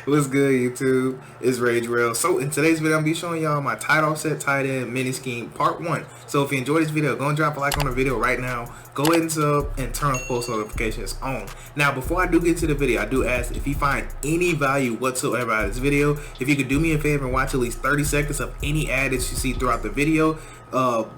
What's good, YouTube? It's Rage Rail. So in today's video, I'm gonna be showing y'all my tight offset tight end mini scheme part 1. So if you enjoyed this video, go and drop a like on the video right now. Go ahead and sub and turn post notifications on. Now, before I do get to the video, I do ask if you find any value whatsoever out of this video, if you could do me a favor and watch at least 30 seconds of any ad that you see throughout the video.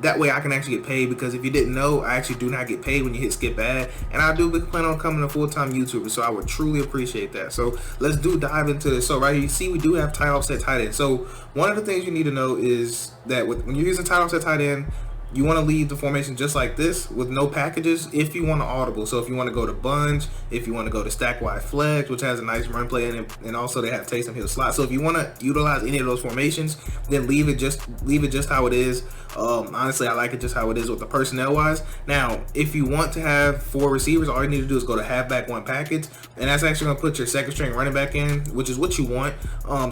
That way I can actually get paid, because if you didn't know, I actually do not get paid when you hit skip ad, and I do plan on becoming a full-time YouTuber, so I would truly appreciate that. So let's dive into this. So right here you see we do have tight offset tight end. So one of the things you need to know is that when you're using tight offset tight end, you want to leave the formation just like this with no packages if you want to audible. So if you want to go to bunch, if you want to go to stack wide flex, which has a nice run play in it, and also they have taste and heal slot. So if you want to utilize any of those formations, then leave it just how it is. Honestly, I like it just how it is with the personnel wise. Now, if you want to have 4 receivers, all you need to do is go to halfback 1 package, and that's actually going to put your second string running back in, which is what you want.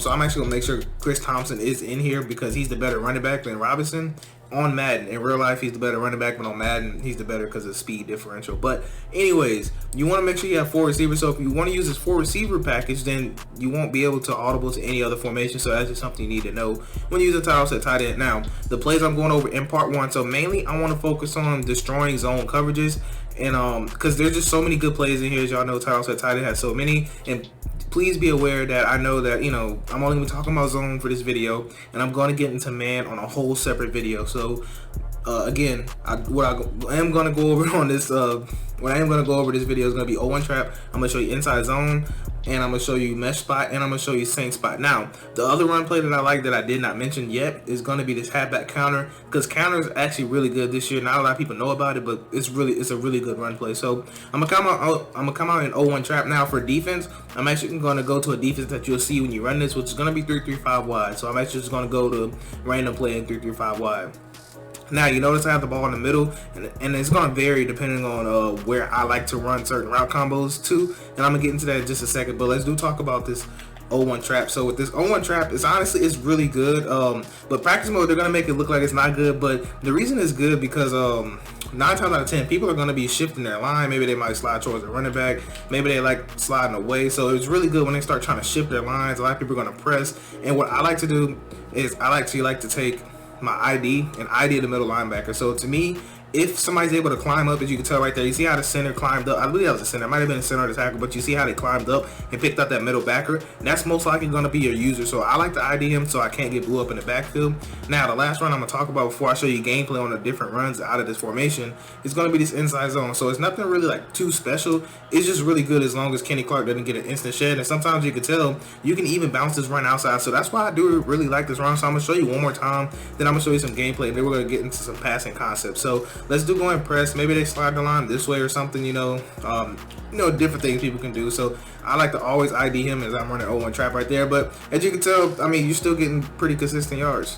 So I'm actually going to make sure Chris Thompson is in here because he's the better running back than Robinson. On Madden, in real life, he's the better running back, but on Madden, he's the better because of the speed differential. But anyways, you want to make sure you have 4 receivers. So if you want to use this 4 receiver package, then you won't be able to audible to any other formation. So that's just something you need to know when you use a tight offset tight end. Now, the plays I'm going over in part 1. So mainly, I want to focus on destroying zone coverages, and because there's just so many good plays in here. As y'all know, tight offset tight end has so many. And please be aware that I know that, I'm only going to be talking about zone for this video, and I'm going to get into man on a whole separate video. So again, what I am going to go over on this video is going to be 0-1 trap. I'm going to show you inside zone, and I'm going to show you mesh spot, and I'm going to show you saint spot. Now, the other run play that I like that I did not mention yet is going to be this halfback counter, because counter is actually really good this year. Not a lot of people know about it, but it's a really good run play. So I'm gonna come out in 0-1 trap. Now for defense, I'm actually going to go to a defense that you'll see when you run this, which is going to be 3-3-5 wide. So I'm actually just going to go to random play in 3-3-5 wide. Now, you notice I have the ball in the middle, and it's going to vary depending on where I like to run certain route combos too, and I'm going to get into that in just a second. But let's talk about this 0-1 trap. So with this 0-1 trap, it's really good, but practice mode, they're going to make it look like it's not good, but the reason it's good because 9 times out of 10 people are going to be shifting their line. Maybe they might slide towards the running back, maybe they like sliding away. So it's really good when they start trying to shift their lines. A lot of people are going to press, and what I like to do is I like to take my ID and ID the middle linebacker. So to me, if somebody's able to climb up, as you can tell right there, you see how the center climbed up. I believe that was the center. It might have been the center of the tackle, but you see how they climbed up and picked up that middle backer. That's most likely going to be your user. So I like to ID him so I can't get blew up in the backfield. Now, the last run I'm going to talk about before I show you gameplay on the different runs out of this formation is going to be this inside zone. So it's nothing really like too special. It's just really good as long as Kenny Clark doesn't get an instant shed. And sometimes you can tell you can even bounce this run outside. So that's why I do really like this run. So I'm going to show you one more time. Then I'm going to show you some gameplay. And then we're going to get into some passing concepts. So let's go and press. Maybe they slide the line this way or something, different things people can do. So I like to always ID him as I'm running 0-1 trap right there. But as you can tell, I mean, you're still getting pretty consistent yards.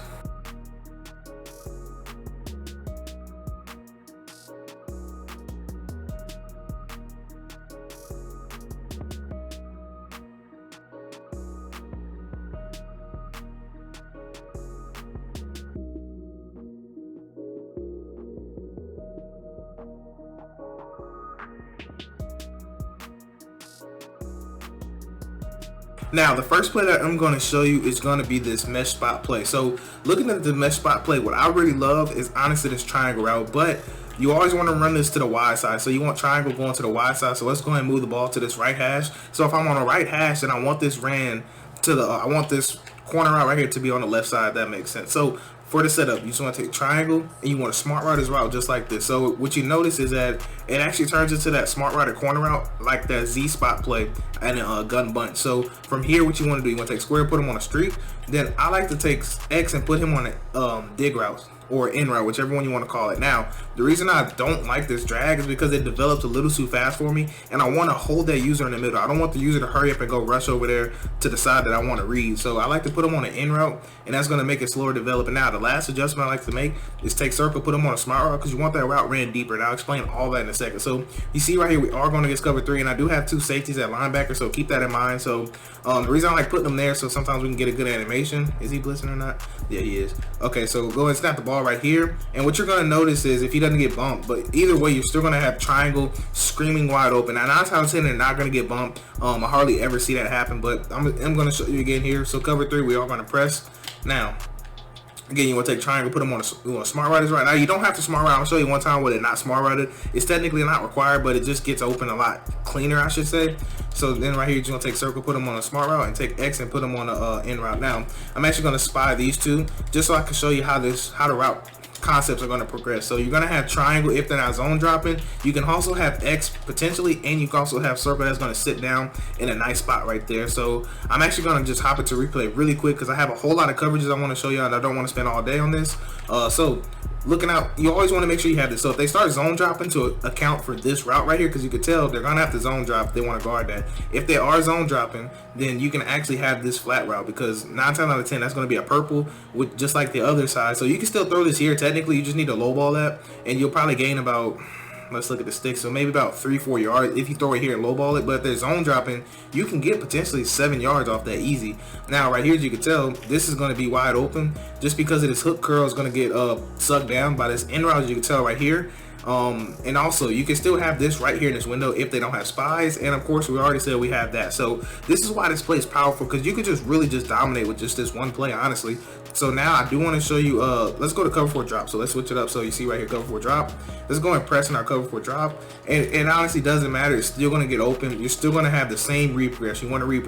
Now, the first play that I'm going to show you is going to be this mesh spot play. So looking at the mesh spot play, what I really love is honestly this triangle route, but you always want to run this to the wide side. So you want triangle going to the wide side. So let's go ahead and move the ball to this right hash. So if I'm on a right hash, then I want this ran to the, I want this corner route right here to be on the left side. That makes sense. So for the setup, you just want to take triangle and you want to smart route this route just like this. So what you notice is that it actually turns into that smart route corner route like that Z spot play and a gun bunch. So from here, what you want to do, you want to take square, put him on a streak. Then I like to take X and put him on a dig route or in route, whichever one you want to call it. Now, the reason I don't like this drag is because it develops a little too fast for me, and I want to hold that user in the middle. I don't want the user to hurry up and go rush over there to the side that I want to read. So I like to put them on an in route, and that's going to make it slower developing. Now, the last adjustment I like to make is take circle, put them on a smart route, because you want that route ran deeper, and I'll explain all that in a second. So you see right here, we are going to get cover 3, and I do have 2 safeties at linebacker, so keep that in mind. So the reason I like putting them there, so sometimes we can get a good animation. Is he blitzing or not? Yeah, he is. Okay, so go ahead and snap the ball wall right here, and what you're going to notice is if he doesn't get bumped, but either way you're still going to have triangle screaming wide open. Now 9 times out of 10 they're not going to get bumped. I hardly ever see that happen, but I'm going to show you again here. So cover 3, we are going to press. Now again, you want to take triangle, put them on a smart routed right now. You don't have to smart route. I'll show you one time where they're not smart routed. It's technically not required, but it just gets open a lot cleaner, I should say. So then right here, you're just gonna take circle, put them on a smart route, and take X and put them on a in route. Now, I'm actually gonna spy these two just so I can show you how the route concepts are going to progress. So you're going to have triangle if they're not zone dropping. You can also have X potentially, and you can also have circle that's going to sit down in a nice spot right there. So I'm actually going to just hop into replay really quick because I have a whole lot of coverages I want to show you, and I don't want to spend all day on this. So looking out, you always want to make sure you have this. So if they start zone dropping to account for this route right here, because you could tell they're going to have to zone drop if they want to guard that. If they are zone dropping, then you can actually have this flat route, because 9 times out of 10 that's going to be a purple with just like the other side. So you can still throw this here. Technically you just need to low ball that, and you'll probably gain about, let's look at the stick, so maybe about 3-4 yards if you throw it here and low ball it. But if they're zone dropping, you can get potentially 7 yards off that easy. Now right here, as you can tell, this is going to be wide open just because of this hook curl is going to get sucked down by this in route, as you can tell right here. And also you can still have this right here in this window if they don't have spies, and of course we already said we have that. So this is why this play is powerful, because you can just really just dominate with just this one play, honestly. So now I do want to show you, let's go to cover 4 drop. So let's switch it up. So you see right here, cover 4 drop. Let's go and press in our cover 4 drop, and it honestly doesn't matter. It's still going to get open. You're still going to have the same read progression. You want to read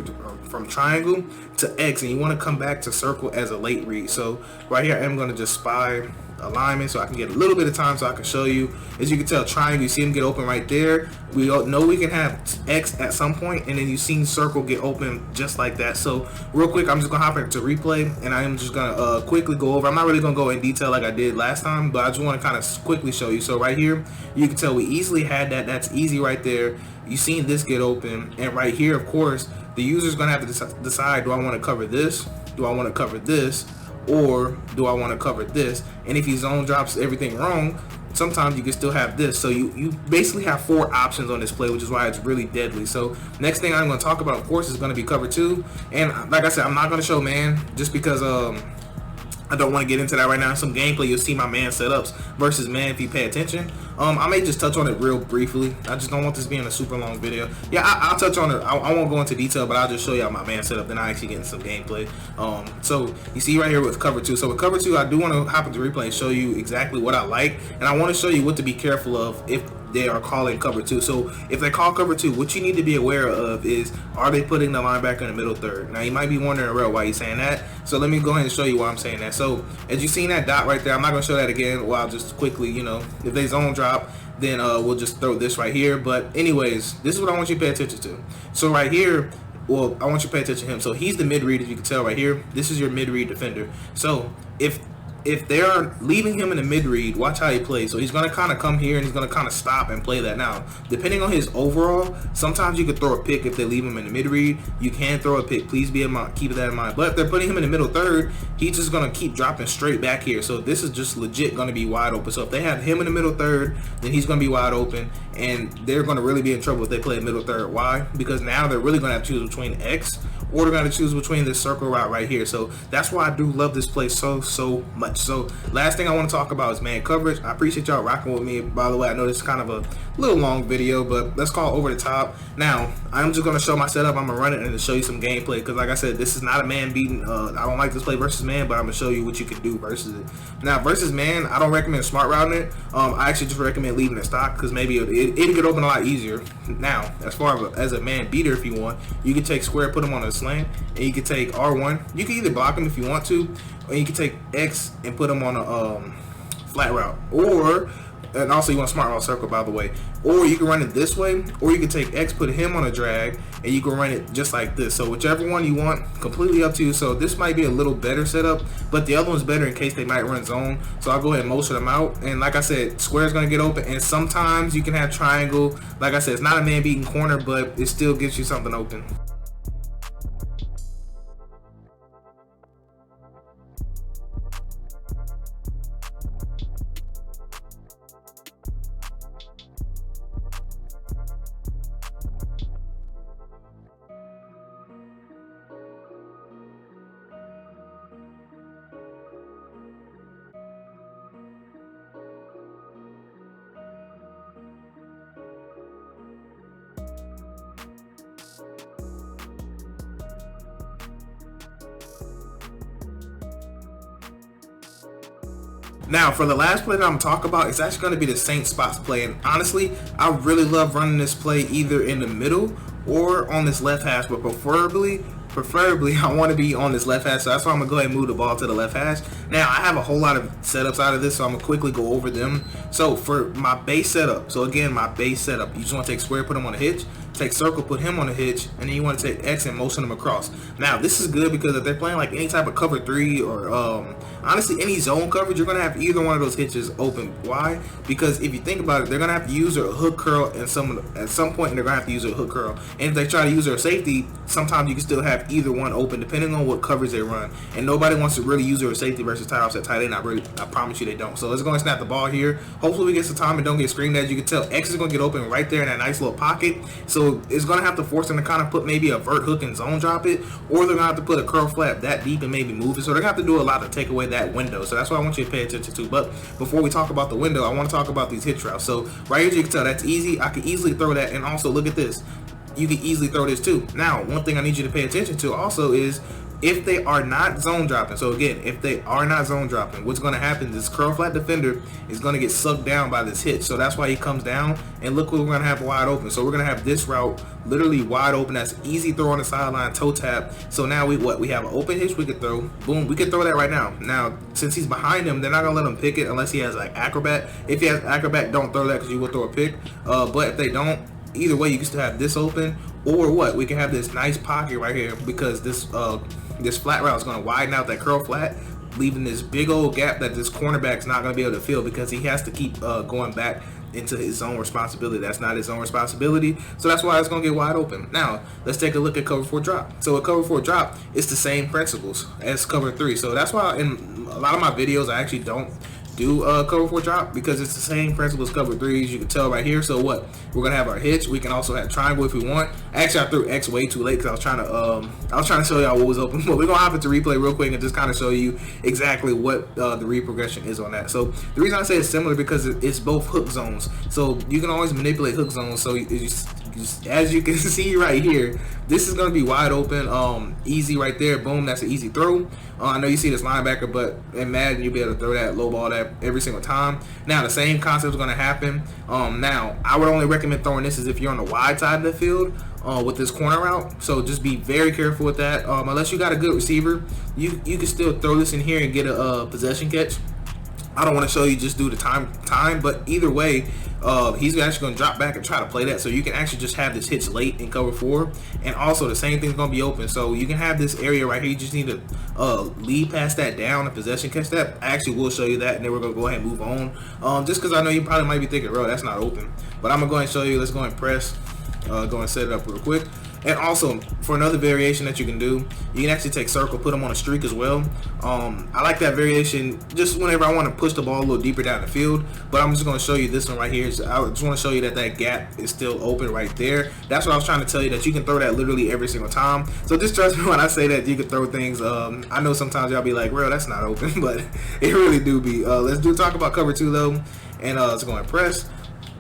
from triangle to X, and you want to come back to circle as a late read. So right here I am going to just spy alignment so I can get a little bit of time so I can show you. As you can tell, triangle, you see them get open right there. We know we can have X at some point, and then you've seen circle get open just like that. So real quick, I'm just gonna hop into replay, and I am just gonna quickly go over. I'm not really gonna go in detail like I did last time, but I just want to kind of quickly show you. So right here you can tell we easily had that. That's easy right there. You seen this get open, and right here of course the user's gonna have to decide, do I want to cover this, do I want to cover this, or do I want to cover this? And if he zone drops everything wrong, sometimes you can still have this. So you basically have 4 options on this play, which is why it's really deadly. So next thing I'm going to talk about, of course, is going to be cover 2. And like I said, I'm not going to show man just because I don't want to get into that right now. Some gameplay, you'll see my man setups versus man if you pay attention. I may just touch on it real briefly. I just don't want this being a super long video. Yeah, I'll touch on it. I won't go into detail, but I'll just show y'all my man setup. Then I actually get into some gameplay. So you see right here with cover 2. So with cover 2, I do want to hop into replay and show you exactly what I like, and I want to show you what to be careful of if they are calling cover 2. So if they call cover 2, what you need to be aware of is, are they putting the linebacker in the middle third? Now you might be wondering, real, why you saying that. So let me go ahead and show you why I'm saying that. So as you seen that dot right there, I'm not going to show that again. Well, I'll just quickly, you know, if they zone drop, then we'll just throw this right here. But anyways, this is what I want you to pay attention to. So right here, well, I want you to pay attention to him. So he's the mid read, as you can tell right here. This is your mid read defender. So if they are leaving him in the mid read, watch how he plays. So he's going to kind of come here and he's going to kind of stop and play that. Now, depending on his overall, sometimes you could throw a pick if they leave him in the mid read. You can throw a pick. Please keep that in mind. But if they're putting him in the middle third, he's just going to keep dropping straight back here. So this is just legit going to be wide open. So if they have him in the middle third, then he's going to be wide open, and they're going to really be in trouble if they play a middle third. Why? Because now they're really going to have to choose between X, or they're going to choose between this circle route right here. So that's why I do love this play so much. So last thing I want to talk about is man coverage. I appreciate y'all rocking with me. By the way, I know this is kind of a little long video, but let's call it over the top. Now I'm just going to show my setup. I'm going to run it and to show you some gameplay, because like I said, this is not a man beating. I don't like this play versus man, but I'm going to show you what you can do versus it. Now versus man, I don't recommend smart routing it. I actually just recommend leaving it stock, because maybe it'll get open a lot easier. Now as far as a man beater, if you want, you can take square, put him on a slant, and you can take R1. You can either block him if you want to, or you can take X and put him on a flat route, and also you want smart route circle, by the way, or you can run it this way, or you can take X, put him on a drag, and you can run it just like this. So whichever one you want, completely up to you. So this might be a little better setup, but the other one's better in case they might run zone. So I'll go ahead and motion them out, and like I said, square is going to get open, and sometimes you can have triangle. Like I said, it's not a man beating corner, but it still gives you something open. Now, for the last play that I'm gonna talk about, it's actually gonna be the Saint spots play. And honestly, I really love running this play either in the middle or on this left hash, but preferably I want to be on this left hash, so that's why I'm gonna go ahead and move the ball to the left hash. Now I have a whole lot of setups out of this, so I'm gonna quickly go over them. So for my base setup, so again, my base setup, you just want to take square, put him on a hitch, take circle, put him on a hitch, and then you want to take X and motion him across. Now this is good because if they're playing like any type of cover 3 or honestly any zone coverage, you're gonna have either one of those hitches open. Why? Because if you think about it, they're gonna have to use their hook curl at some point, and they're gonna have to use their hook curl. And if they try to use their safety, sometimes you can still have either one open depending on what coverage they run. And nobody wants to really use their safety versus tight offset tight end. I promise you they don't. So let's go and snap the ball here. Hopefully we get some time and don't get screened. As you can tell, X is gonna get open right there in that nice little pocket. So it's gonna have to force them to kind of put maybe a vert hook and zone drop it, or they're gonna have to put a curl flap that deep and maybe move it. So they're gonna have to do a lot to take away that window. So that's what I want you to pay attention to. But before we talk about the window, I want to talk about these hitch routes. So right here you can tell that's easy. I can easily throw that, and also look at this. You can easily throw this too. Now, one thing I need you to pay attention to also is if they are not zone dropping. So again, if they are not zone dropping, what's going to happen is this curl flat defender is going to get sucked down by this hitch. So that's why he comes down, and look what we're going to have wide open. So we're going to have this route literally wide open. That's easy throw on the sideline, toe tap. So now we have an open hitch we could throw. Boom, we could throw that right now. Now, since he's behind him, they're not going to let him pick it unless he has like acrobat. If he has acrobat, don't throw that because you will throw a pick. But if they don't, either way, you can still have this open, or we can have this nice pocket right here because this flat route is going to widen out that curl flat, leaving this big old gap that this cornerback is not going to be able to fill because he has to keep going back into his own responsibility. That's not his own responsibility, so that's why it's going to get wide open. Now let's take a look at cover 4 drop. So a cover 4 drop, it's the same principles as cover 3. So that's why in a lot of my videos I actually don't do cover 4 drop, because it's the same principle as cover 3, as you can tell right here. So we're gonna have our hitch. We can also have triangle if we want. Actually, I threw X way too late because I was trying to show y'all what was open. But we're gonna hop into replay real quick and just kind of show you exactly what the read progression is on that. So the reason I say it's similar because it's both hook zones. So you can always manipulate hook zones. So as you can see right here, this is going to be wide open, easy right there. Boom, that's an easy throw. I know you see this linebacker, but in Madden you'll be able to throw that low ball that every single time. Now the same concept is going to happen. Now I would only recommend throwing this is if you're on the wide side of the field with this corner route. So just be very careful with that. Unless you got a good receiver, you can still throw this in here and get a possession catch. I don't want to show you just do the time, but either way, he's actually going to drop back and try to play that. So you can actually just have this hitch late in cover 4, and also the same thing's going to be open. So you can have this area right here. You just need to lead past that down and possession catch that. I actually will show you that, and then we're going to go ahead and move on. Just because I know you probably might be thinking, bro, that's not open. But I'm going to go ahead and show you. Let's go and press. Go and set it up real quick. And also, for another variation that you can do, you can actually take circle, put them on a streak as well. I like that variation just whenever I want to push the ball a little deeper down the field. But I'm just going to show you this one right here. So I just want to show you that gap is still open right there. That's what I was trying to tell you, that you can throw that literally every single time. So just trust me when I say that you can throw things. I know sometimes y'all be like, bro, that's not open, but it really do be. Let's talk about cover 2 though, and let's go and press.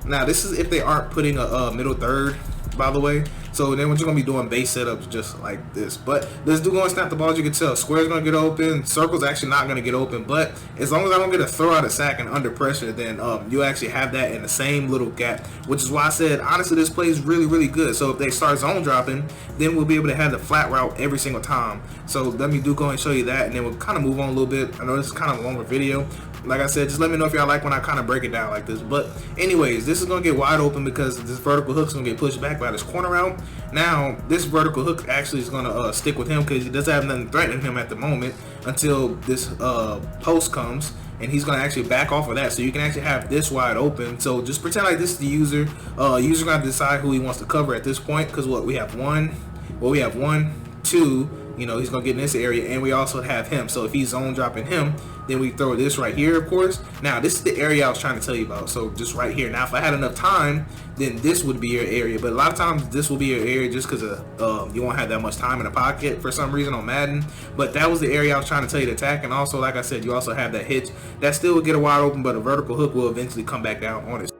Now this is if they aren't putting a middle third, by the way. So then what you're going to be doing base setups just like this. But let's go and snap the ball. As you can tell, square's going to get open. Circle's actually not going to get open. But as long as I don't get a throw out of sack and under pressure, then you actually have that in the same little gap. Which is why I said, honestly, this play is really, really good. So if they start zone dropping, then we'll be able to have the flat route every single time. So let me go and show you that. And then we'll kind of move on a little bit. I know this is kind of a longer video. Like I said, just let me know if y'all like when I kind of break it down like this. But anyways, this is going to get wide open because this vertical hook is going to get pushed back by this corner route. Now, this vertical hook actually is going to stick with him because he doesn't have nothing threatening him at the moment until this post comes. And he's going to actually back off of that. So you can actually have this wide open. So just pretend like this is the user. User's going to decide who he wants to cover at this point. Because we have one, two. You know, he's going to get in this area, and we also have him. So if he's zone dropping him, then we throw this right here, of course. Now, this is the area I was trying to tell you about. So just right here. Now, if I had enough time, then this would be your area. But a lot of times, this will be your area just because you won't have that much time in the pocket for some reason on Madden. But that was the area I was trying to tell you to attack. And also, like I said, you also have that hitch. That still will get a wide open, but a vertical hook will eventually come back down on it.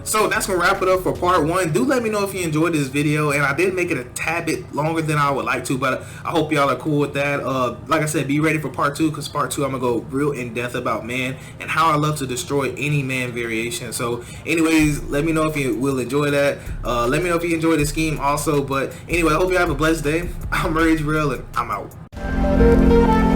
So that's gonna wrap it up for part 1. Do let me know if you enjoyed this video, and I did make it a tad bit longer than I would like to, but I hope y'all are cool with that. Like I said, be ready for part 2, because part 2 I'm gonna go real in depth about man and how I love to destroy any man variation. So anyways, let me know if you will enjoy that. Let me know if you enjoy the scheme also. But anyway, I hope you have a blessed day. I'm Rage Real, and I'm out.